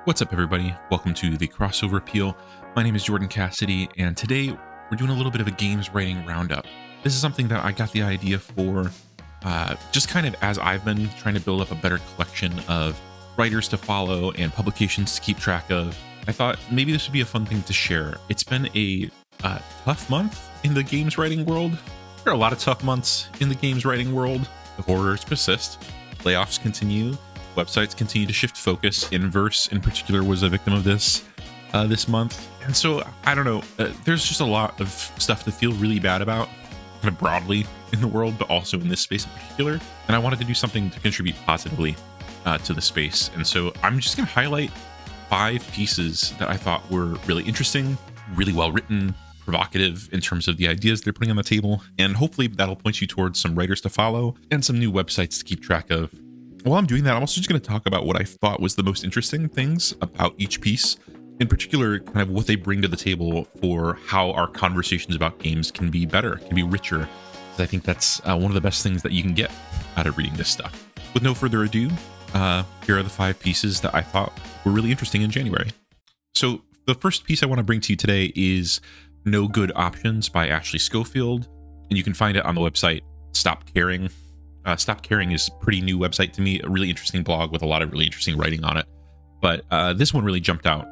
What's up, everybody? Welcome to the Crossover Appeal. My name is Jordan Cassidy, and today we're doing a little bit of a games writing roundup. This is something that I got the idea for just kind of as I've been trying to build up a better collection of writers to follow and publications to keep track of. I thought maybe this would be a fun thing to share. It's been a tough month in the games writing world. There are a lot of tough months in the games writing world. The horrors persist. Layoffs continue. Websites continue to shift focus. Inverse, in particular, was a victim of this month. And so, I don't know, there's just a lot of stuff to feel really bad about, kind of broadly in the world, but also in this space in particular. And I wanted to do something to contribute positively to the space. And so I'm just going to highlight 5 pieces that I thought were really interesting, really well written, provocative in terms of the ideas they're putting on the table. And hopefully that'll point you towards some writers to follow and some new websites to keep track of. While I'm doing that, I'm also just going to talk about what I thought was the most interesting things about each piece, in particular, kind of what they bring to the table for how our conversations about games can be better, can be richer. Because I think that's one of the best things that you can get out of reading this stuff. With no further ado, here are the 5 pieces that I thought were really interesting in January. So the first piece I want to bring to you today is No Good Options by Ashley Schofield, and you can find it on the website Stop Caring. Stop Caring is a pretty new website to me, a really interesting blog with a lot of really interesting writing on it. But this one really jumped out.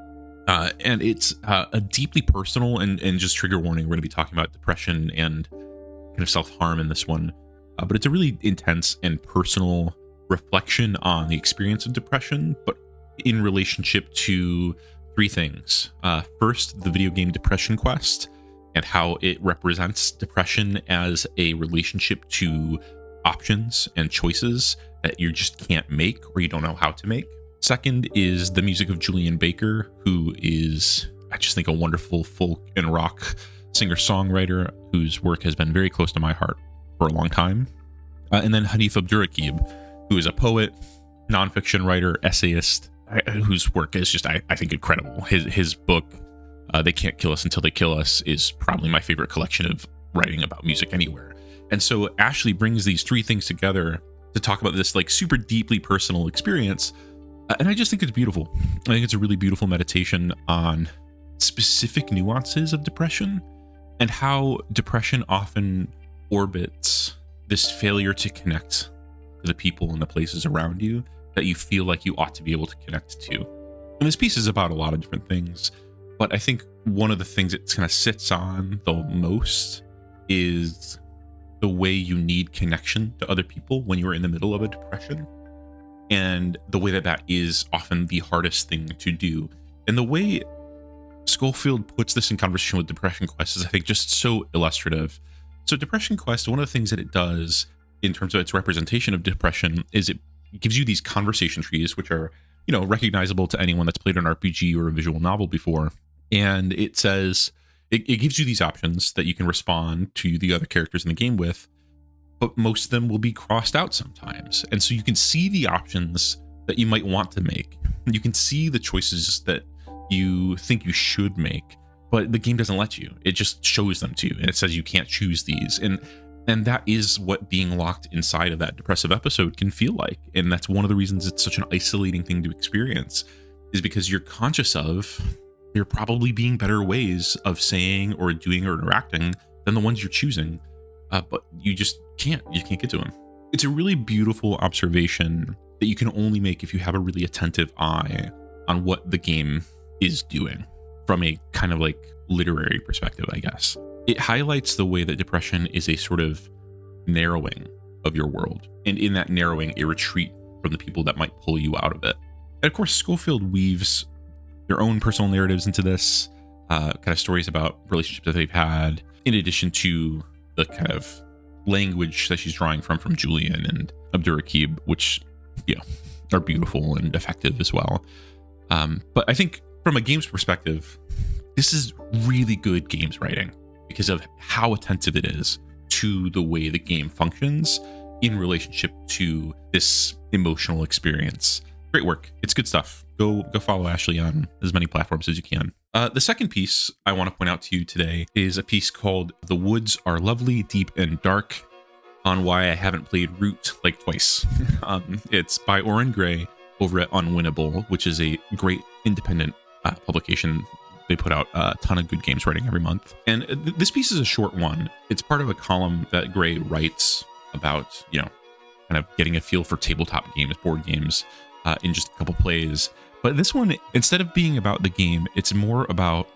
And it's a deeply personal and just trigger warning. We're going to be talking about depression and kind of self-harm in this one. But it's a really intense and personal reflection on the experience of depression, but in relationship to 3 things. First, the video game Depression Quest and how it represents depression as a relationship to options and choices that you just can't make or you don't know how to make. Second is the music of Julian Baker, who is, I just think, a wonderful folk and rock singer-songwriter whose work has been very close to my heart for a long time. And then Hanif Abdurraqib, who is a poet, nonfiction writer, essayist, whose work is just, I think, incredible. His book, They Can't Kill Us Until They Kill Us, is probably my favorite collection of writing about music anywhere. And so Ashley brings these 3 things together to talk about this like super deeply personal experience. And I just think it's beautiful. I think it's a really beautiful meditation on specific nuances of depression and how depression often orbits this failure to connect to the people and the places around you that you feel like you ought to be able to connect to. And this piece is about a lot of different things, but I think one of the things it kind of sits on the most is the way you need connection to other people when you're in the middle of a depression, and the way that is often the hardest thing to do. And the way Schofield puts this in conversation with Depression Quest is, I think, just so illustrative. So Depression Quest, one of the things that it does in terms of its representation of depression is it gives you these conversation trees, which are, you know, recognizable to anyone that's played an RPG or a visual novel before. And it says, it gives you these options that you can respond to the other characters in the game with, but most of them will be crossed out sometimes. And so you can see the options that you might want to make. You can see the choices that you think you should make, but the game doesn't let you. It just shows them to you, and it says you can't choose these. And that is what being locked inside of that depressive episode can feel like. And that's one of the reasons it's such an isolating thing to experience, is because you're conscious of there probably being better ways of saying or doing or interacting than the ones you're choosing, but you just can't get to them. It's a really beautiful observation that you can only make if you have a really attentive eye on what the game is doing from a kind of like literary perspective, I guess. It highlights the way that depression is a sort of narrowing of your world, and in that narrowing, a retreat from the people that might pull you out of it. And of course, Schofield weaves their own personal narratives into this, kind of stories about relationships that they've had, in addition to the kind of language that she's drawing from Julian and Abdurraqib, which, you know, are beautiful and effective as well. But I think from a games perspective, this is really good games writing because of how attentive it is to the way the game functions in relationship to this emotional experience. Great work. It's good stuff. Go follow Ashley on as many platforms as you can. The second piece I want to point out to you today is a piece called The Woods Are Lovely, Deep and Dark, on why I haven't played Root like twice. It's by Oren Gray, over at Unwinnable, which is a great independent publication. They put out a ton of good games writing every month. And this piece is a short one. It's part of a column that Gray writes about, kind of getting a feel for tabletop games, board games, in just a couple plays. But this one, instead of being about the game, it's more about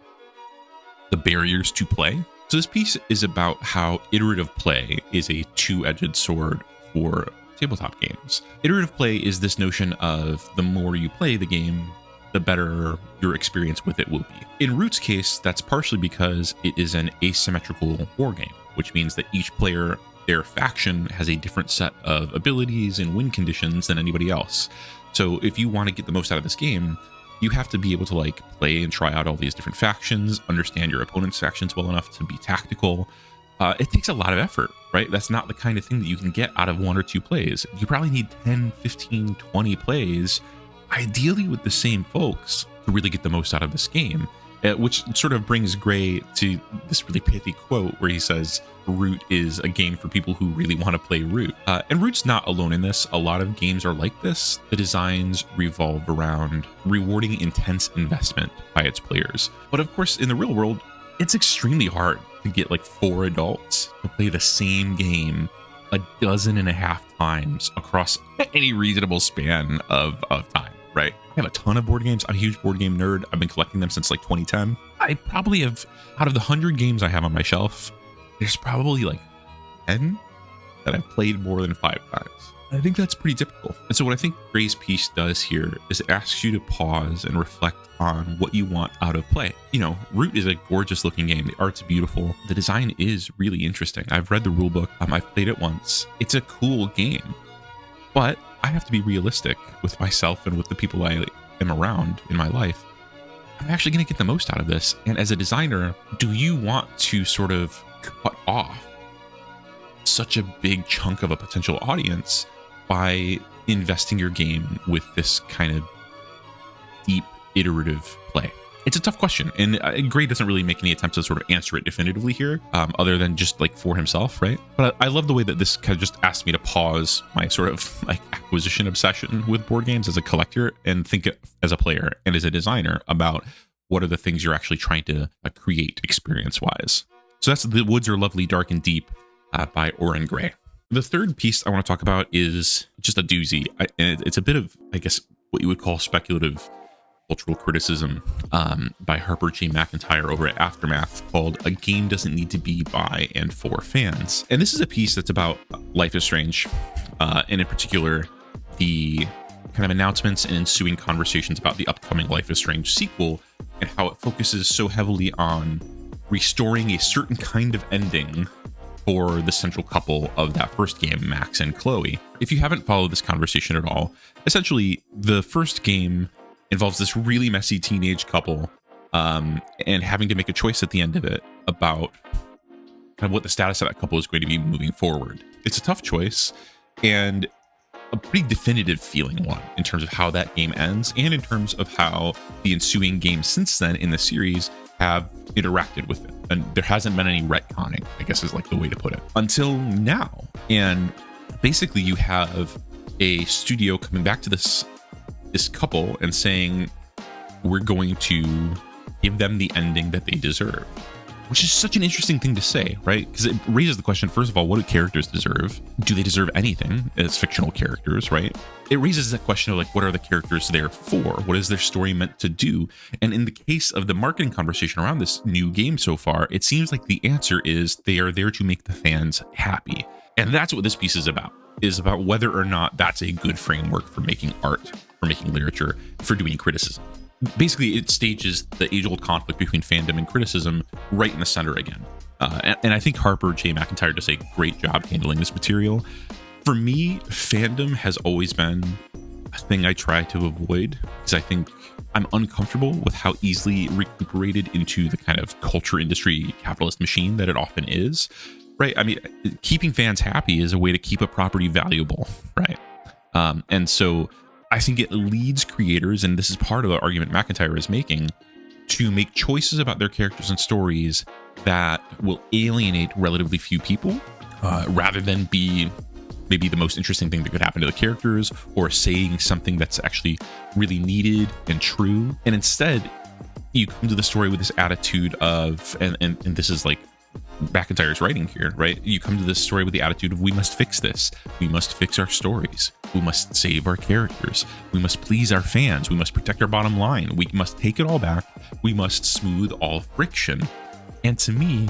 the barriers to play. So this piece is about how iterative play is a two-edged sword for tabletop games. Iterative play is this notion of the more you play the game, the better your experience with it will be. In Root's case, that's partially because it is an asymmetrical war game, which means that each player, their faction, has a different set of abilities and win conditions than anybody else. So if you want to get the most out of this game, you have to be able to play and try out all these different factions, understand your opponent's factions well enough to be tactical. It takes a lot of effort, right? That's not the kind of thing that you can get out of 1 or 2 plays. You probably need 10, 15, 20 plays, ideally with the same folks, to really get the most out of this game. Which sort of brings Gray to this really pithy quote where he says, Root is a game for people who really want to play Root. And Root's not alone in this. A lot of games are like this. The designs revolve around rewarding intense investment by its players. But of course, in the real world, it's extremely hard to get 4 adults to play the same game 12.5 times across any reasonable span of time. Right? I have a ton of board games. I'm a huge board game nerd. I've been collecting them since 2010. I probably have, out of the 100 games I have on my shelf, there's probably 10 that I've played more than 5 times. I think that's pretty typical. And so what I think Gray's piece does here is it asks you to pause and reflect on what you want out of play. Root is a gorgeous looking game. The art's beautiful. The design is really interesting. I've read the rulebook. I've played it once. It's a cool game, but I have to be realistic with myself and with the people I am around in my life. I'm actually going to get the most out of this. And as a designer, do you want to sort of cut off such a big chunk of a potential audience by investing your game with this kind of deep iterative play? It's a tough question, and Gray doesn't really make any attempts to sort of answer it definitively here, other than just for himself, right? But I love the way that this kind of just asked me to pause my sort of acquisition obsession with board games as a collector and think as a player and as a designer about what are the things you're actually trying to create experience-wise. So that's The Woods Are Lovely, Dark and Deep by Oren Gray. The third piece I want to talk about is just a doozy. And it's a bit of, I guess, what you would call speculative cultural criticism by Harper J. McIntyre over at Aftermath, called A Game Doesn't Need to Be By and For Fans. And this is a piece that's about Life is Strange, and in particular, the kind of announcements and ensuing conversations about the upcoming Life is Strange sequel and how it focuses so heavily on restoring a certain kind of ending for the central couple of that first game, Max and Chloe. If you haven't followed this conversation at all, essentially the first game involves this really messy teenage couple and having to make a choice at the end of it about kind of what the status of that couple is going to be moving forward. It's a tough choice and a pretty definitive feeling one in terms of how that game ends and in terms of how the ensuing games since then in the series have interacted with it. And there hasn't been any retconning, I guess is the way to put it, until now. And basically you have a studio coming back to this couple and saying, we're going to give them the ending that they deserve, which is such an interesting thing to say, right? Because it raises the question, first of all, what do characters deserve? Do they deserve anything as fictional characters, right? It raises that question of what are the characters there for? What is their story meant to do? And in the case of the marketing conversation around this new game so far, it seems like the answer is they are there to make the fans happy. And that's what this piece is about whether or not that's a good framework for making art, for making literature, for doing criticism. Basically, it stages the age-old conflict between fandom and criticism right in the center again. And I think Harper J. McIntyre does a great job handling this material. For me, fandom has always been a thing I try to avoid because I think I'm uncomfortable with how easily recuperated into the kind of culture industry capitalist machine that it often is. Right. I mean, keeping fans happy is a way to keep a property valuable. Right. And so I think it leads creators, and this is part of the argument McIntyre is making, to make choices about their characters and stories that will alienate relatively few people rather than be maybe the most interesting thing that could happen to the characters, or saying something that's actually really needed and true. And instead, you come to the story with this attitude of, and this is like McIntyre's writing here, right? You come to this story with the attitude of, we must fix this. We must fix our stories. We must save our characters. We must please our fans. We must protect our bottom line. We must take it all back. We must smooth all friction. And to me,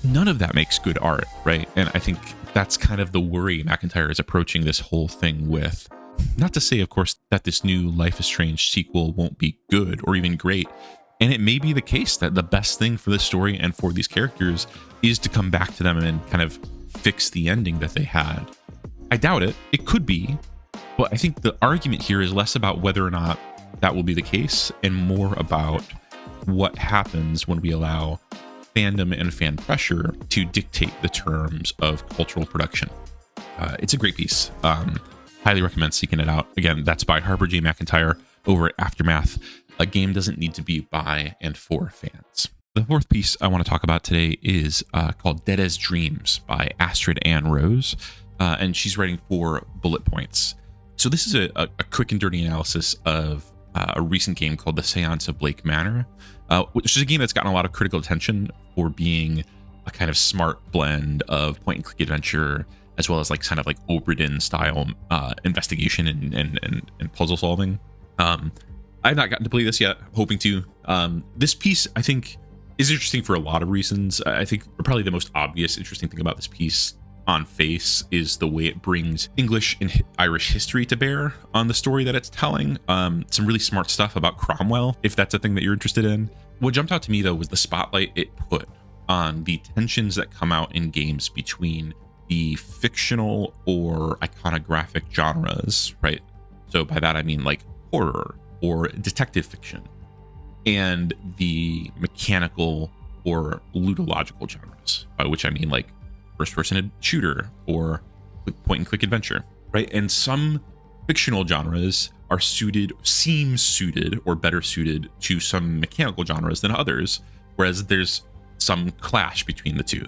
none of that makes good art, right? And I think that's kind of the worry McIntyre is approaching this whole thing with. Not to say, of course, that this new Life is Strange sequel won't be good or even great. And it may be the case that the best thing for this story and for these characters is to come back to them and kind of fix the ending that they had. I doubt it. It could be. But I think the argument here is less about whether or not that will be the case and more about what happens when we allow fandom and fan pressure to dictate the terms of cultural production. It's a great piece. Highly recommend seeking it out. Again, that's by Harper J. McIntyre over at Aftermath. A game doesn't need to be by and for fans. The fourth piece I want to talk about today is called Dead as Dreams by Astrid Ann Rose, and she's writing for Bullet Points. So this is a quick and dirty analysis of a recent game called The Seance of Blake Manor, which is a game that's gotten a lot of critical attention for being a kind of smart blend of point-and-click adventure as well as like kind of like Oberdin style investigation and puzzle solving. I've not gotten to play this yet, hoping to. This piece, I think, is interesting for a lot of reasons. I think probably the most obvious interesting thing about this piece on face is the way it brings English and Irish history to bear on the story that it's telling. Some really smart stuff about Cromwell, if that's a thing that you're interested in. What jumped out to me, though, was the spotlight it put on the tensions that come out in games between the fictional or iconographic genres, right? So by that, I mean like horror or detective fiction, and the mechanical or ludological genres, by which I mean like first-person shooter or point-and-click adventure, right? And some fictional genres are seem suited or better suited to some mechanical genres than others, whereas there's some clash between the two.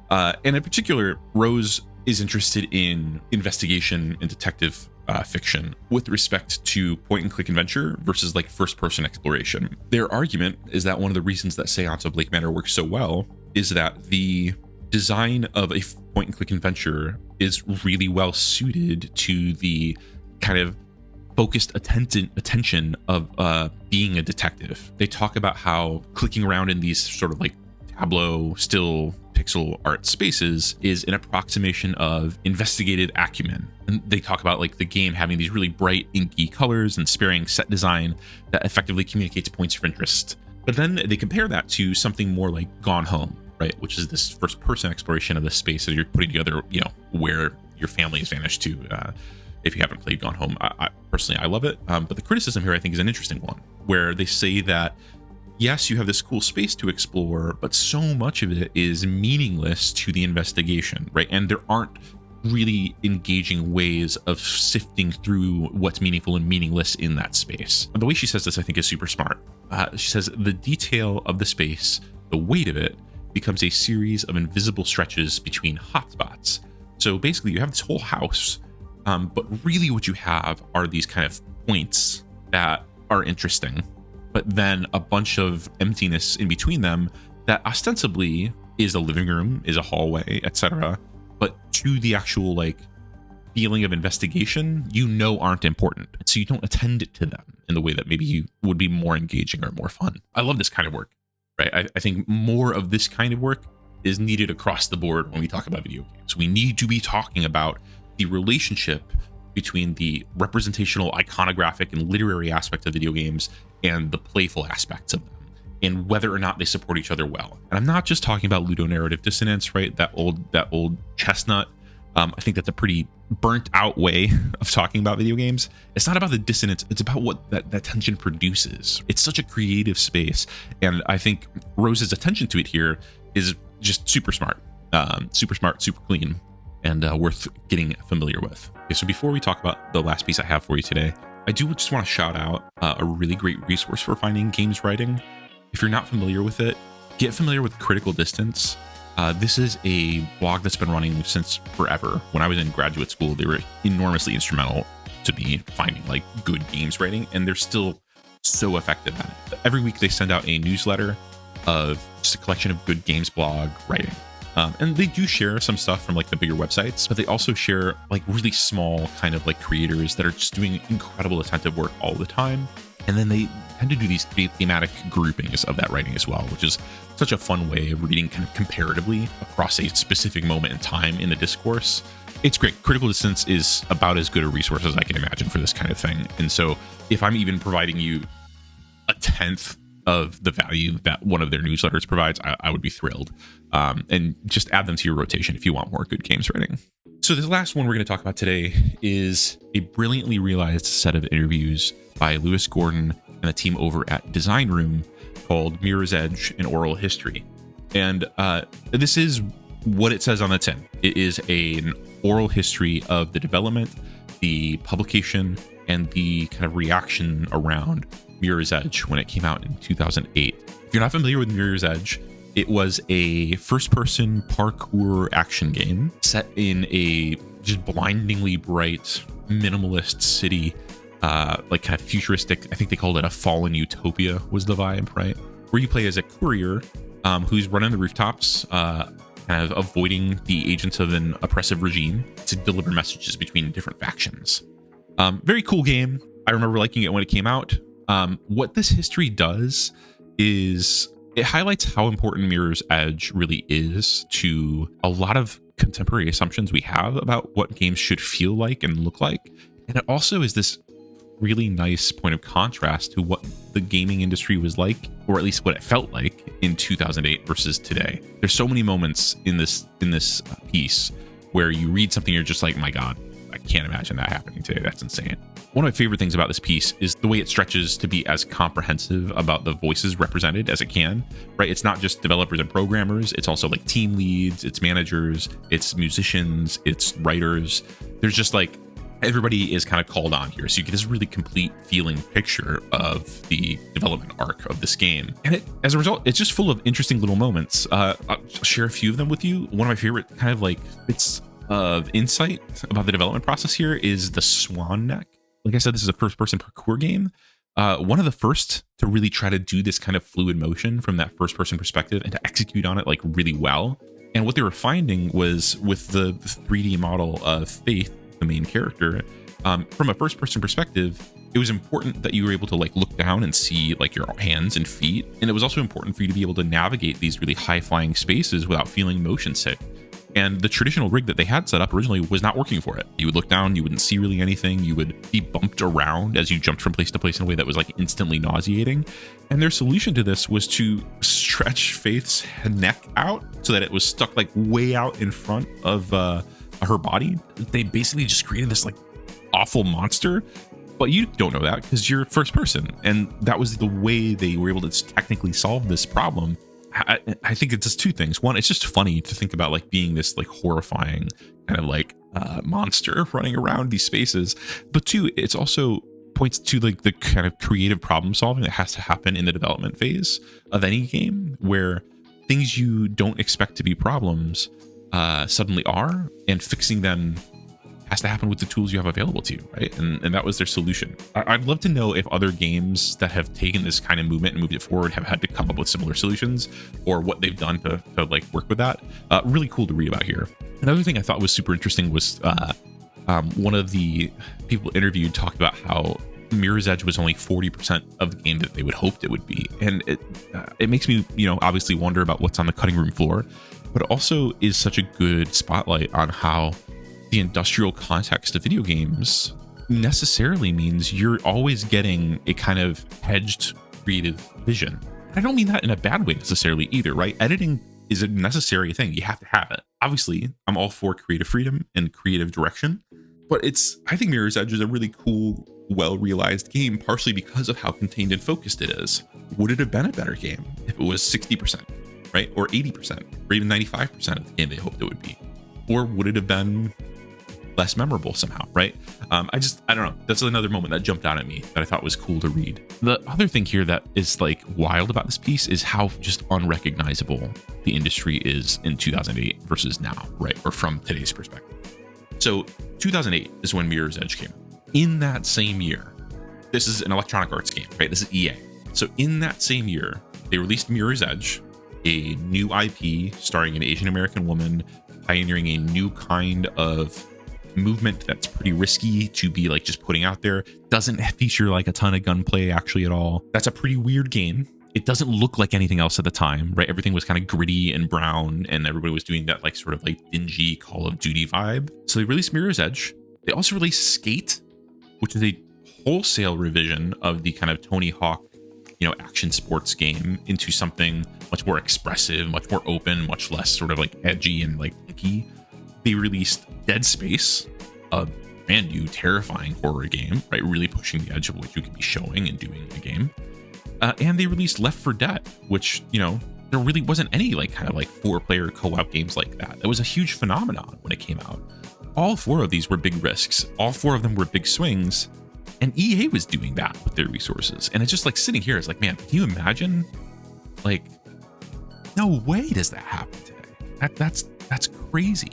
And in particular, Rose is interested in investigation and detective fiction with respect to point-and-click adventure versus like first-person exploration. Their argument is that one of the reasons that Seance of Blake Manor works so well is that the design of a point-and-click adventure is really well suited to the kind of focused attention of being a detective. They talk about how clicking around in these sort of like tableau, still pixel art spaces is an approximation of investigative acumen. And they talk about like the game having these really bright, inky colors and sparing set design that effectively communicates points of interest. But then they compare that to something more like Gone Home, right? Which is this first-person exploration of the space that you're putting together, you know, where your family has vanished to. If you haven't played Gone Home, I personally, I love it. But the criticism here, I think, is an interesting one, where they say that yes, you have this cool space to explore, but so much of it is meaningless to the investigation, right? And there aren't really engaging ways of sifting through what's meaningful and meaningless in that space. And the way she says this, I think, is super smart. She says, the detail of the space, the weight of it, becomes a series of invisible stretches between hotspots. So basically, you have this whole house, but really what you have are these kind of points that are interesting, but then a bunch of emptiness in between them that ostensibly is a living room, is a hallway, etc. But to the actual like feeling of investigation, you know, aren't important. So you don't attend to them in the way that maybe you would be more engaging or more fun. I love this kind of work, right? I think more of this kind of work is needed across the board when we talk about video games. We need to be talking about the relationship between the representational, iconographic, and literary aspects of video games and the playful aspects of them, and whether or not they support each other well. And I'm not just talking about ludonarrative dissonance, right? That old chestnut. I think that's a pretty burnt out way of talking about video games. It's not about the dissonance. It's about what that tension produces. It's such a creative space. And I think Rose's attention to it here is just super smart, super clean, and worth getting familiar with. Okay, so before we talk about the last piece I have for you today, I do just want to shout out a really great resource for finding games writing. If you're not familiar with it, get familiar with Critical Distance. This is a blog that's been running since forever. When I was in graduate school, they were enormously instrumental to me finding like good games writing, and they're still so effective at it. Every week they send out a newsletter of just a collection of good games blog writing. And they do share some stuff from like the bigger websites, but they also share like really small kind of like creators that are just doing incredible attentive work all the time. And then they tend to do these thematic groupings of that writing as well, which is such a fun way of reading kind of comparatively across a specific moment in time in the discourse. It's great. Critical Distance is about as good a resource as I can imagine for this kind of thing. And so if I'm even providing you a tenth of the value that one of their newsletters provides, I would be thrilled. And just add them to your rotation if you want more good games writing. So this last one we're going to talk about today is a brilliantly realized set of interviews by Lewis Gordon and a team over at Design Room called Mirror's Edge: An Oral History. And this is what it says on the tin. It is an oral history of the development, the publication, and the kind of reaction around Mirror's Edge when it came out in 2008. If you're not familiar with Mirror's Edge, it was a first-person parkour action game set in a just blindingly bright, minimalist city, like kind of futuristic. I think they called it a fallen utopia was the vibe, right? Where you play as a courier who's running the rooftops, kind of avoiding the agents of an oppressive regime to deliver messages between different factions. Very cool game. I remember liking it when it came out. What this history does is it highlights how important Mirror's Edge really is to a lot of contemporary assumptions we have about what games should feel like and look like. And it also is this really nice point of contrast to what the gaming industry was like, or at least what it felt like in 2008 versus today. There's so many moments in this piece where you read something, you're just like, my God, I can't imagine that happening today. That's insane. One of my favorite things about this piece is the way it stretches to be as comprehensive about the voices represented as it can, right? It's not just developers and programmers. It's also like team leads, it's managers, it's musicians, it's writers. There's just like everybody is kind of called on here. So you get this really complete feeling picture of the development arc of this game. And as a result, it's just full of interesting little moments. I'll share a few of them with you. One of my favorite kind of like bits of insight about the development process here is the swan neck. Like I said, this is a first-person parkour game. One of the first to really try to do this kind of fluid motion from that first-person perspective and to execute on it like really well. And what they were finding was with the 3D model of Faith, the main character, from a first-person perspective, it was important that you were able to like look down and see like your hands and feet. And it was also important for you to be able to navigate these really high-flying spaces without feeling motion sick. And the traditional rig that they had set up originally was not working for it. You would look down, you wouldn't see really anything. You would be bumped around as you jumped from place to place in a way that was like instantly nauseating. And their solution to this was to stretch Faith's neck out so that it was stuck like way out in front of her body. They basically just created this like awful monster. But you don't know that because you're first person. And that was the way they were able to technically solve this problem. I think it does two things. One, it's just funny to think about like being this like horrifying kind of like monster running around these spaces. But two, it's also points to like the kind of creative problem solving that has to happen in the development phase of any game, where things you don't expect to be problems suddenly are, and fixing them has to happen with the tools you have available to you, right? And that was their solution. I'd love to know if other games that have taken this kind of movement and moved it forward have had to come up with similar solutions, or what they've done to like work with that. Really cool to read about here. Another thing I thought was super interesting was one of the people interviewed talked about how Mirror's Edge was only 40% of the game that they would hoped it would be. And it makes me, obviously wonder about what's on the cutting room floor, but also is such a good spotlight on how the industrial context of video games necessarily means you're always getting a kind of hedged creative vision. I don't mean that in a bad way necessarily either, right? Editing is a necessary thing. You have to have it. Obviously, I'm all for creative freedom and creative direction, but I think Mirror's Edge is a really cool, well-realized game, partially because of how contained and focused it is. Would it have been a better game if it was 60%, right? Or 80%, or even 95% of the game they hoped it would be? Or would it have been less memorable somehow, right? I don't know. That's another moment that jumped out at me that I thought was cool to read. The other thing here that is like wild about this piece is how just unrecognizable the industry is in 2008 versus now, right? Or from today's perspective. So 2008 is when Mirror's Edge came. In that same year, this is an Electronic Arts game, right? This is EA. So in that same year, they released Mirror's Edge, a new IP starring an Asian American woman, pioneering a new kind of movement that's pretty risky to be like just putting out there. Doesn't feature like a ton of gunplay actually at all. That's a pretty weird game. It doesn't look like anything else at the time, right? Everything was kind of gritty and brown, and everybody was doing that like sort of like dingy Call of Duty vibe. So they released Mirror's Edge. They also released Skate, which is a wholesale revision of the kind of Tony Hawk, action sports game into something much more expressive, much more open, much less sort of like edgy and like funky. They released Dead Space, a brand new terrifying horror game, right? Really pushing the edge of what you could be showing and doing in a game. And they released Left 4 Dead, which, there really wasn't any like kind of like 4-player co-op games like that. It was a huge phenomenon when it came out. All 4 of these were big risks. All 4 of them were big swings. And EA was doing that with their resources. And it's just like sitting here, it's like, man, can you imagine? Like, no way does that happen today. That's crazy.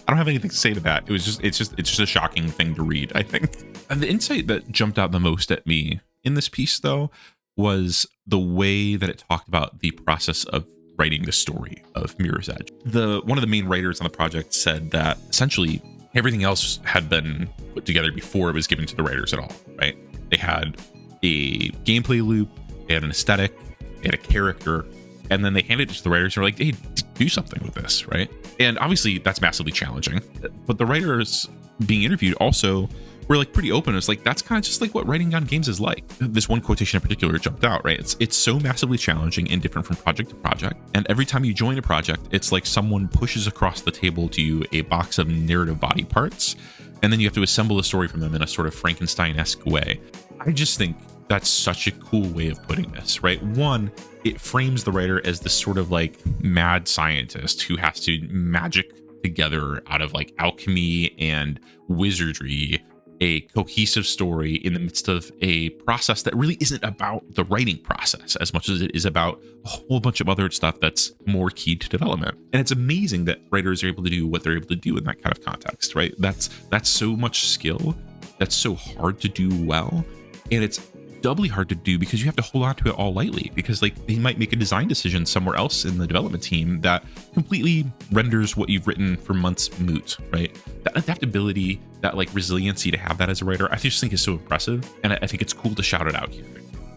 I don't have anything to say to that. It's just a shocking thing to read, I think. And the insight that jumped out the most at me in this piece, though, was the way that it talked about the process of writing the story of Mirror's Edge. One of the main writers on the project said that essentially everything else had been put together before it was given to the writers at all, right? They had a gameplay loop, they had an aesthetic, they had a character, and then they handed it to the writers and were like, hey, do something with this, right? And obviously that's massively challenging. But the writers being interviewed also were like pretty open. It's like, that's kind of just like what writing on games is like. This one quotation in particular jumped out, right? It's so massively challenging and different from project to project. And every time you join a project, it's like someone pushes across the table to you a box of narrative body parts, and then you have to assemble a story from them in a sort of Frankenstein-esque way. I just think that's such a cool way of putting this, right? One, it frames the writer as this sort of like mad scientist who has to magic together out of like alchemy and wizardry a cohesive story in the midst of a process that really isn't about the writing process as much as it is about a whole bunch of other stuff that's more key to development. And it's amazing that writers are able to do what they're able to do in that kind of context, right? That's so much skill. That's so hard to do well. And it's doubly hard to do because you have to hold on to it all lightly, because like they might make a design decision somewhere else in the development team that completely renders what you've written for months moot, right? That adaptability, that like resiliency to have that as a writer, I just think is so impressive, and I think it's cool to shout it out here.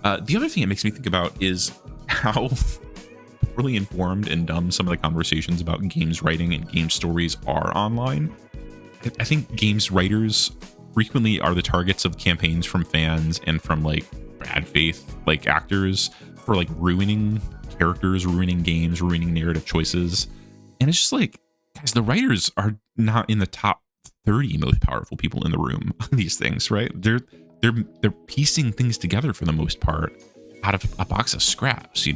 The other thing it makes me think about is how poorly informed and dumb some of the conversations about games writing and game stories are online. I think games writers frequently are the targets of campaigns from fans and from like bad faith like actors for like ruining characters, ruining games, ruining narrative choices. And it's just like, guys, the writers are not in the top 30 most powerful people in the room on these things, right? They're piecing things together for the most part out of a box of scraps,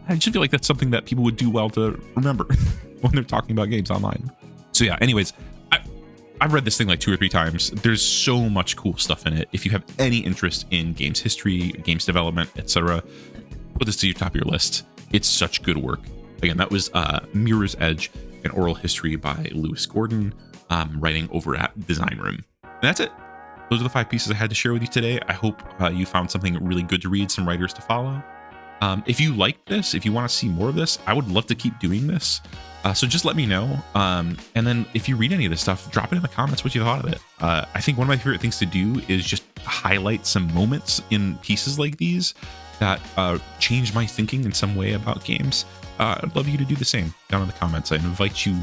I just feel like that's something that people would do well to remember when they're talking about games online. So yeah, anyways, I've read this thing like 2 or 3 times. There's so much cool stuff in it. If you have any interest in games history, games development, etc., put this to your top of your list. It's such good work. Again, that was Mirror's Edge, an oral history by Lewis Gordon, writing over at Design Room. And that's it. Those are the 5 pieces I had to share with you today. I hope you found something really good to read, some writers to follow. If you like this, if you want to see more of this, I would love to keep doing this. So just let me know. And then if you read any of this stuff, drop it in the comments what you thought of it. I think one of my favorite things to do is just highlight some moments in pieces like these that change my thinking in some way about games. I'd love you to do the same down in the comments. I invite you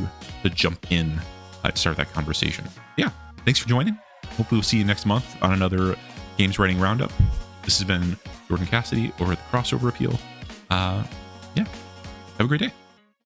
to jump in to start that conversation. Yeah, thanks for joining. Hopefully we'll see you next month on another Games Writing Roundup. This has been Jordan Cassidy over at the Crossover Appeal. Yeah, have a great day.